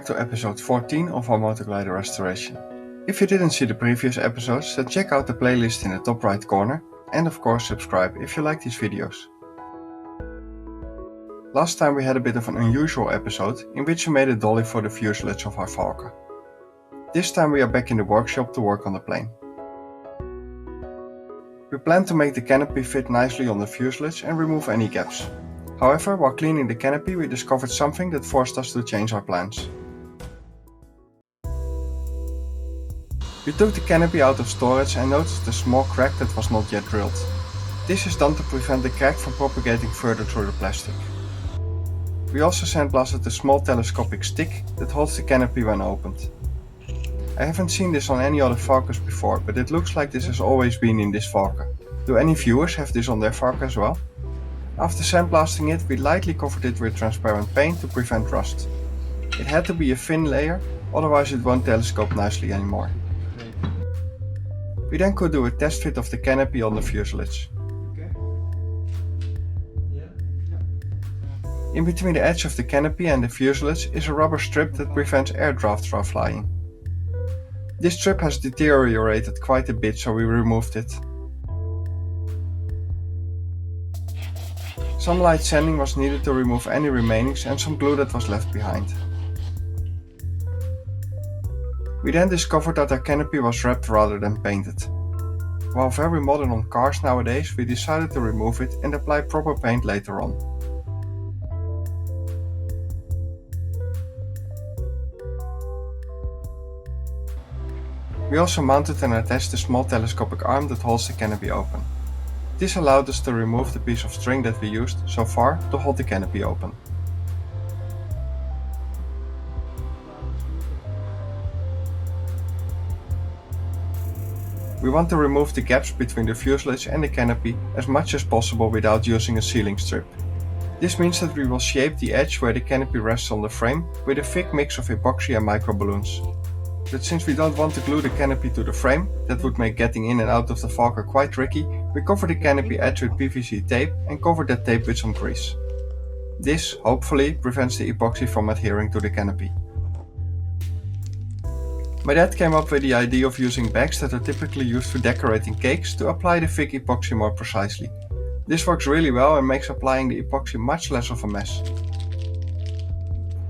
back to episode 14 of our motor glider restoration. If you didn't see the previous episodes, then check out the playlist in the top right corner, and of course subscribe if you like these videos. Last time we had a bit of an unusual episode in which we made a dolly for the fuselage of our Falke. This time we are back in the workshop to work on the plane. We plan to make the canopy fit nicely on the fuselage and remove any gaps. However, while cleaning the canopy we discovered something that forced us to change our plans. We took the canopy out of storage and noticed a small crack that was not yet drilled. This is done to prevent the crack from propagating further through the plastic. We also sandblasted a small telescopic stick that holds the canopy when opened. I haven't seen this on any other Falkes before, but it looks like this has always been in this Falke. Do any viewers have this on their Falke as well? After sandblasting it, we lightly covered it with transparent paint to prevent rust. It had to be a thin layer, otherwise it won't telescope nicely anymore. We then could do a test fit of the canopy on the fuselage. In between the edge of the canopy and the fuselage is a rubber strip that prevents air drafts from flying. This strip has deteriorated quite a bit, so we removed it. Some light sanding was needed to remove any remainings and some glue that was left behind. We then discovered that our canopy was wrapped rather than painted. While very modern on cars nowadays, we decided to remove it and apply proper paint later on. We also mounted and attached a small telescopic arm that holds the canopy open. This allowed us to remove the piece of string that we used so far to hold the canopy open. We want to remove the gaps between the fuselage and the canopy as much as possible without using a sealing strip. This means that we will shape the edge where the canopy rests on the frame with a thick mix of epoxy and microballoons. But since we don't want to glue the canopy to the frame, that would make getting in and out of the Falke quite tricky, we cover the canopy edge with PVC tape and cover that tape with some grease. This, hopefully, prevents the epoxy from adhering to the canopy. My dad came up with the idea of using bags that are typically used for decorating cakes to apply the thick epoxy more precisely. This works really well and makes applying the epoxy much less of a mess.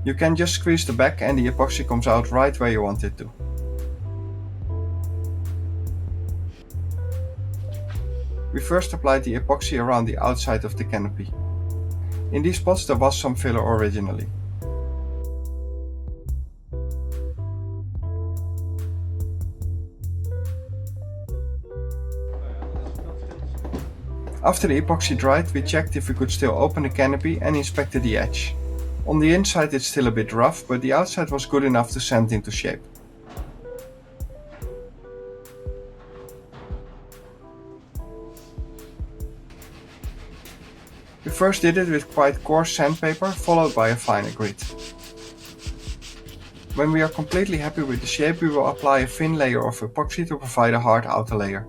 You can just squeeze the bag and the epoxy comes out right where you want it to. We first applied the epoxy around the outside of the canopy. In these spots there was some filler originally. After the epoxy dried, we checked if we could still open the canopy and inspected the edge. On the inside it's still a bit rough, but the outside was good enough to sand into shape. We first did it with quite coarse sandpaper, followed by a finer grit. When we are completely happy with the shape, we will apply a thin layer of epoxy to provide a hard outer layer.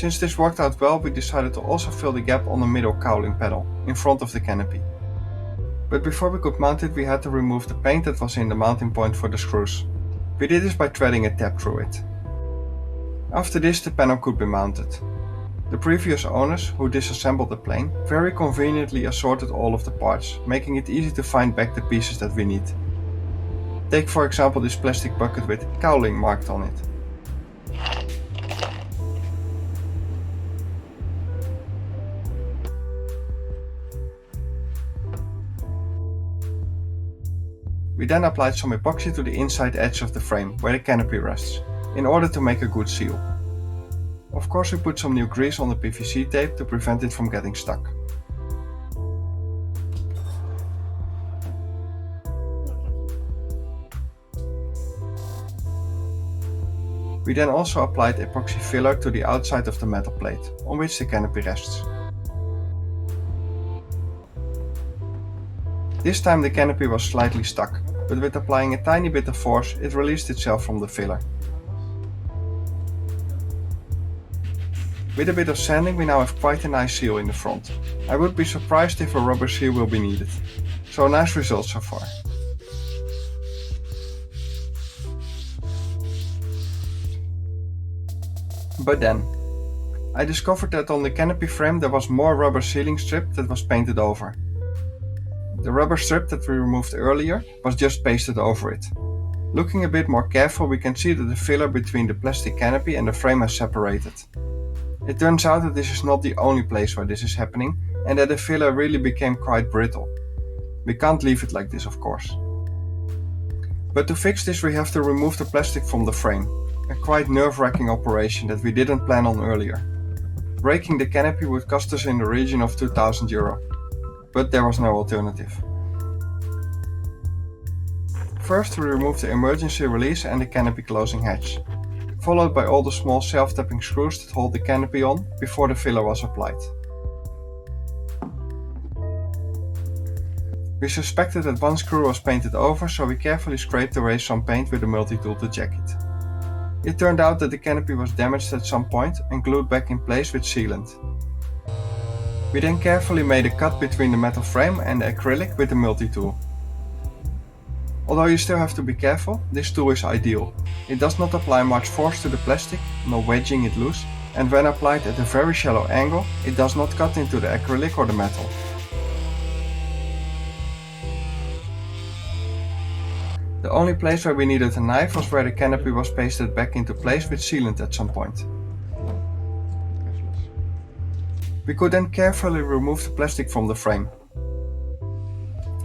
Since this worked out well, we decided to also fill the gap on the middle cowling pedal, in front of the canopy. But before we could mount it, we had to remove the paint that was in the mounting point for the screws. We did this by threading a tab through it. After this, the panel could be mounted. The previous owners, who disassembled the plane, very conveniently assorted all of the parts, making it easy to find back the pieces that we need. Take for example this plastic bucket with cowling marked on it. We then applied some epoxy to the inside edge of the frame, where the canopy rests, in order to make a good seal. Of course we put some new grease on the PVC tape to prevent it from getting stuck. We then also applied epoxy filler to the outside of the metal plate, on which the canopy rests. This time the canopy was slightly stuck, but with applying a tiny bit of force it released itself from the filler. With a bit of sanding we now have quite a nice seal in the front. I would be surprised if a rubber seal will be needed. So nice results so far. But then, I discovered that on the canopy frame there was more rubber sealing strip that was painted over. The rubber strip that we removed earlier was just pasted over it. Looking a bit more careful, we can see that the filler between the plastic canopy and the frame has separated. It turns out that this is not the only place where this is happening and that the filler really became quite brittle. We can't leave it like this, of course. But to fix this we have to remove the plastic from the frame, a quite nerve-wracking operation that we didn't plan on earlier. Breaking the canopy would cost us in the region of €2,000, but there was no alternative. First we removed the emergency release and the canopy closing hatch, followed by all the small self-tapping screws that hold the canopy on before the filler was applied. We suspected that one screw was painted over, so we carefully scraped away some paint with a multi-tool to check it. It turned out that the canopy was damaged at some point and glued back in place with sealant. We then carefully made a cut between the metal frame and the acrylic with the multi-tool. Although you still have to be careful, this tool is ideal. It does not apply much force to the plastic, no wedging it loose, and when applied at a very shallow angle, it does not cut into the acrylic or the metal. The only place where we needed a knife was where the canopy was pasted back into place with sealant at some point. We could then carefully remove the plastic from the frame.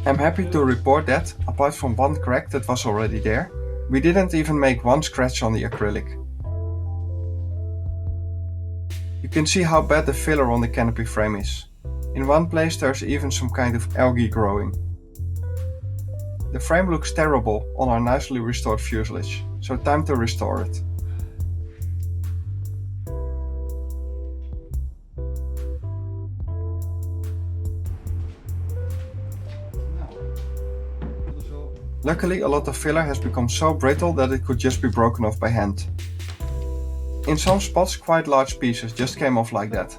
I'm happy to report that, apart from one crack that was already there, we didn't even make one scratch on the acrylic. You can see how bad the filler on the canopy frame is. In one place there's even some kind of algae growing. The frame looks terrible on our nicely restored fuselage, so time to restore it. Luckily, a lot of filler has become so brittle that it could just be broken off by hand. In some spots, quite large pieces just came off like that.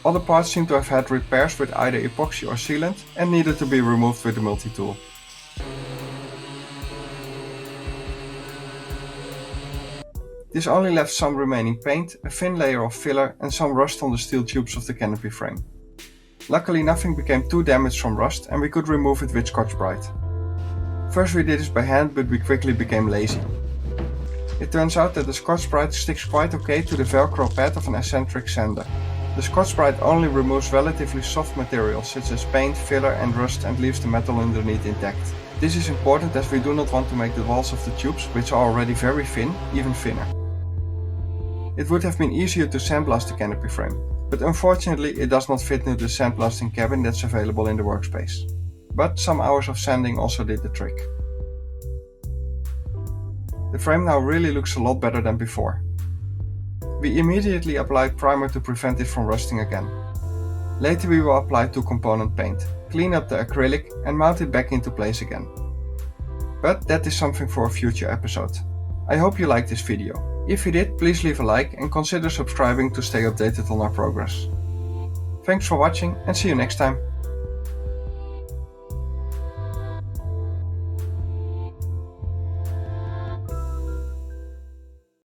Other parts seem to have had repairs with either epoxy or sealant and needed to be removed with the multi-tool. This only left some remaining paint, a thin layer of filler and some rust on the steel tubes of the canopy frame. Luckily nothing became too damaged from rust and we could remove it with Scotch-Brite. First we did this by hand, but we quickly became lazy. It turns out that the Scotch-Brite sticks quite okay to the velcro pad of an eccentric sander. The Scotch-Brite only removes relatively soft materials such as paint, filler and rust and leaves the metal underneath intact. This is important as we do not want to make the walls of the tubes, which are already very thin, even thinner. It would have been easier to sandblast the canopy frame, but unfortunately it does not fit into the sandblasting cabin that's available in the workspace. But some hours of sanding also did the trick. The frame now really looks a lot better than before. We immediately applied primer to prevent it from rusting again. Later we will apply two-component paint, clean up the acrylic and mount it back into place again. But that is something for a future episode. I hope you liked this video. If you did, please leave a like and consider subscribing to stay updated on our progress. Thanks for watching and see you next time.